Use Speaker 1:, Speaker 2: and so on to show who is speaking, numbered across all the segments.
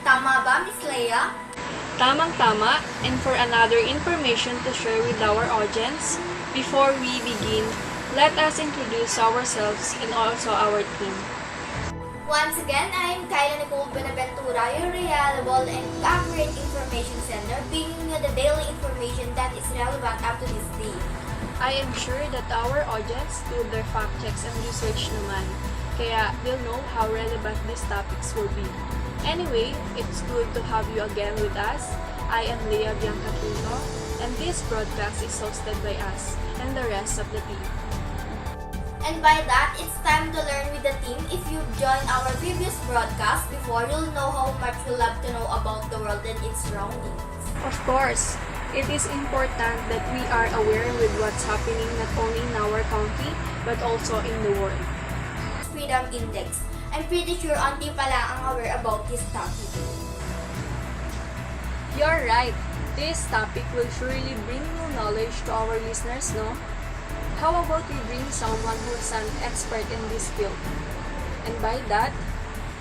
Speaker 1: Tama ba, Miss Leia?
Speaker 2: Tamang-tama, and for another information to share with our audience, before we begin, let us introduce ourselves and also our team.
Speaker 1: Once again, I am Kyla Nicole Benaventura, your reliable and accurate information center, bringing you the daily information that is relevant up to this day.
Speaker 2: I am sure that our audience do their fact checks and research naman, kaya they'll know how relevant these topics will be. Anyway, it's good to have you again with us. I am Leah Biancatuno, and this broadcast is hosted by us and the rest of the team.
Speaker 1: And by that, it's time to learn with the team. If you've joined our previous broadcast before, you'll know how much we love to know about the world and its surroundings.
Speaker 2: Of course, it is important that we are aware with what's happening not only in our country, but also in the world.
Speaker 1: Freedom Index. I'm pretty sure auntie pala ang aware about this topic.
Speaker 2: You're right. This topic will surely bring new knowledge to our listeners, no? How about we bring someone who's an expert in this field? And by that,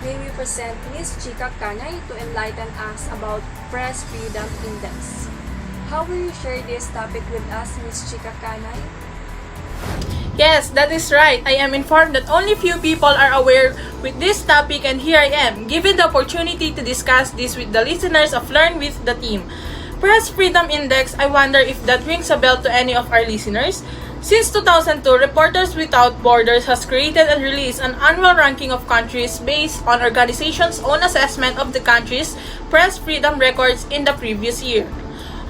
Speaker 2: may we present Ms. Chika Kanay to enlighten us about Press Freedom Index. How will you share this topic with us, Ms. Chika Kanay?
Speaker 3: Yes, that is right. I am informed that only few people are aware with this topic, and here I am, given the opportunity to discuss this with the listeners of Learn with the Team. Press Freedom Index, I wonder if that rings a bell to any of our listeners. Since 2002, Reporters Without Borders has created and released an annual ranking of countries based on organizations' own assessment of the country's press freedom records in the previous year.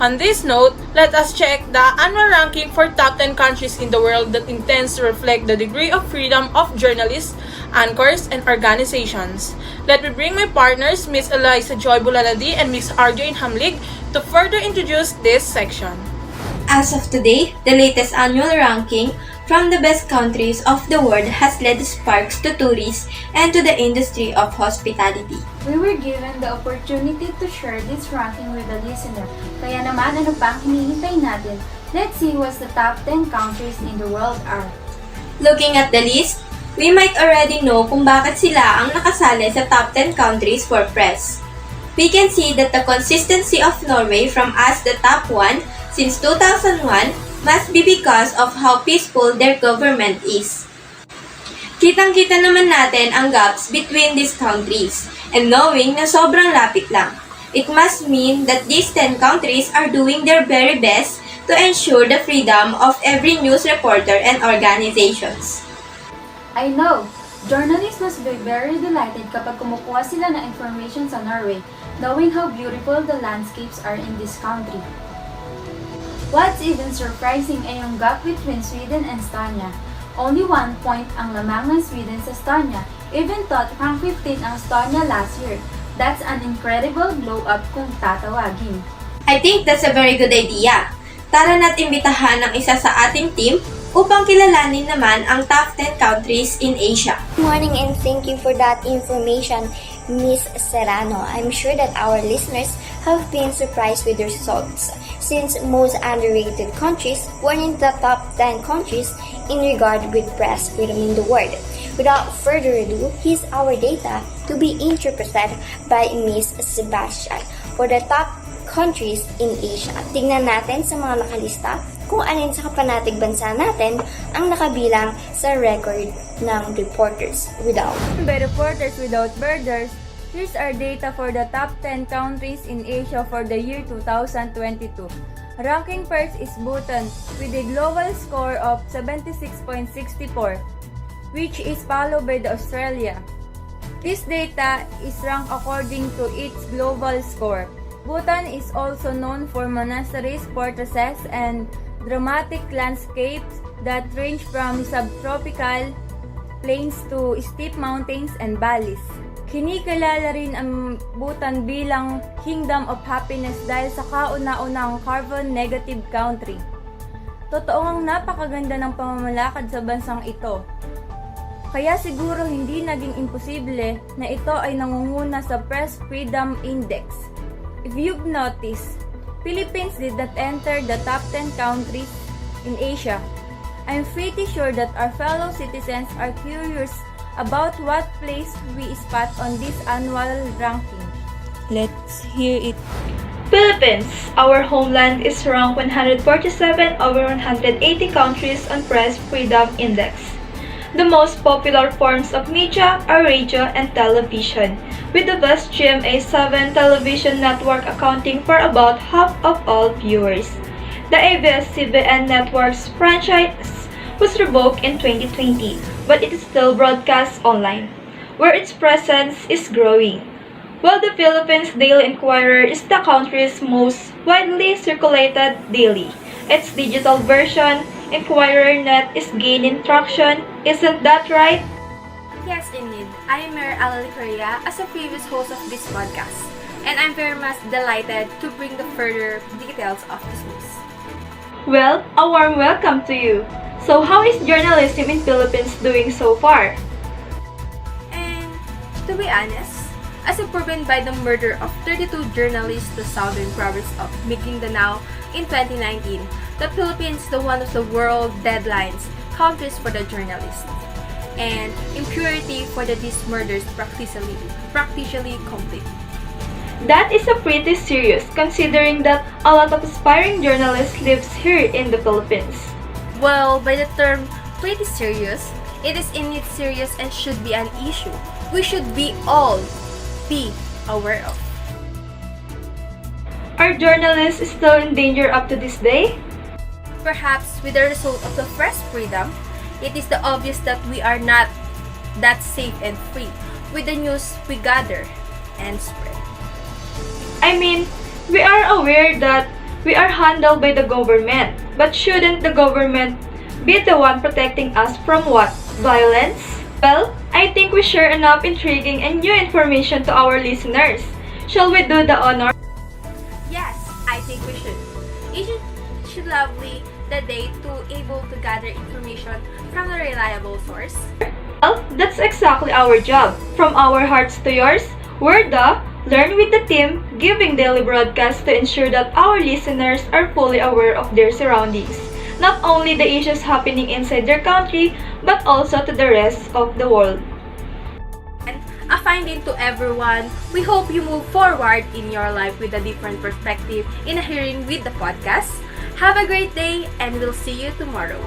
Speaker 3: On this note, let us check the annual ranking for top 10 countries in the world that intends to reflect the degree of freedom of journalists, anchors, and organizations. Let me bring my partners, Ms. Eliza Joy Bulaladi and Ms. Arjoin Hamlig, to further introduce this section.
Speaker 4: As of today, the latest annual ranking from the best countries of the world has led sparks to tourists and to the industry of hospitality.
Speaker 5: We were given the opportunity to share this ranking with the listener. Kaya naman ano pang hinihintay natin? Let's see what the top 10 countries in the world are.
Speaker 4: Looking at the list, we might already know kung bakit sila ang nakasali sa top 10 countries for press. We can see that the consistency of Norway from as the top 1 since 2001 must be because of how peaceful their government is. Kitang-kita naman natin ang gaps between these countries, and knowing na sobrang lapit lang. It must mean that these 10 countries are doing their very best to ensure the freedom of every news reporter and organizations.
Speaker 5: I know, journalists must be very delighted kapag kumukuha sila ng information sa Norway, knowing how beautiful the landscapes are in this country. What's even surprising ay yung gap between Sweden and Estonia. Only 1 point ang lamang ng Sweden sa Estonia, even thought rank 15 ang Estonia last year. That's an incredible blow-up kung tatawagin.
Speaker 4: I think that's a very good idea. Tara na't imbitahan ng isa sa ating team upang kilalanin naman ang top 10 countries in Asia.
Speaker 1: Good morning and thank you for that information, Miss Serrano. I'm sure that our listeners have been surprised with the results, since most underrated countries were in the top 10 countries in regard with press freedom in the world. Without further ado, here's our data to be interpreted by Miss Sebastian for the top countries in Asia. Tingnan natin sa mga nakalista kung alin sa kapanatig bansa natin ang nakabilang sa record ng Reporters Without.
Speaker 6: By Reporters Without Borders, here's our data for the top 10 countries in Asia for the year 2022. Ranking first is Bhutan with a global score of 76.64, which is followed by the Australia. This data is ranked according to its global score. Bhutan is also known for monasteries, fortresses, and dramatic landscapes that range from subtropical plains to steep mountains and valleys. Kinikilala rin ang Bhutan bilang Kingdom of Happiness dahil sa kauna-unang carbon-negative country. Totoo ngang napakaganda ng pamamalakad sa bansang ito. Kaya siguro hindi naging imposible na ito ay nangunguna sa Press Freedom Index. If you've noticed, Philippines did not enter the top 10 countries in Asia. I'm pretty sure that our fellow citizens are curious about what place we spot on this annual ranking. Let's hear it.
Speaker 7: Philippines. Our homeland is ranked 147 over 180 countries on Press Freedom Index. The most popular forms of media are radio and television, with the best GMA7 television network accounting for about half of all viewers. The ABS-CBN network's franchise was revoked in 2020, but it is still broadcast online, where its presence is growing. While the Philippines Daily Inquirer is the country's most widely circulated daily, its digital version, Inquirer Net, is gaining traction. Isn't that right?
Speaker 4: Yes, indeed. I am Mary Alali Correa as a previous host of this podcast, and I'm very much delighted to bring the further details of this news.
Speaker 7: Well, a warm welcome to you. So how is journalism in Philippines doing so far?
Speaker 4: And to be honest, as proven by the murder of 32 journalists in the southern province of Mindanao in 2019, the Philippines is one of the world deadlines countries for the journalists, and impurity for these murders practically complete.
Speaker 7: That is a pretty serious, considering that a lot of aspiring journalists lives here in the Philippines.
Speaker 4: Well, by the term pretty serious, it is indeed serious and should be an issue we should all be aware of.
Speaker 7: Are journalists still in danger up to this day?
Speaker 4: Perhaps with the result of the press freedom, it is the obvious that we are not that safe and free with the news we gather and spread.
Speaker 7: I mean, we are aware that we are handled by the government, but shouldn't the government be the one protecting us from what? Violence? Well, I think we share enough intriguing and new information to our listeners. Shall we do the honor?
Speaker 4: Yes, I think we should. It should lovely the day to able to gather information from a reliable source.
Speaker 7: Well, that's exactly our job. From our hearts to yours, we're the Learn with the Team, giving daily broadcasts to ensure that our listeners are fully aware of their surroundings. Not only the issues happening inside their country, but also to the rest of the world.
Speaker 4: And a finding to everyone, we hope you move forward in your life with a different perspective in a hearing with the podcast. Have a great day and we'll see you tomorrow.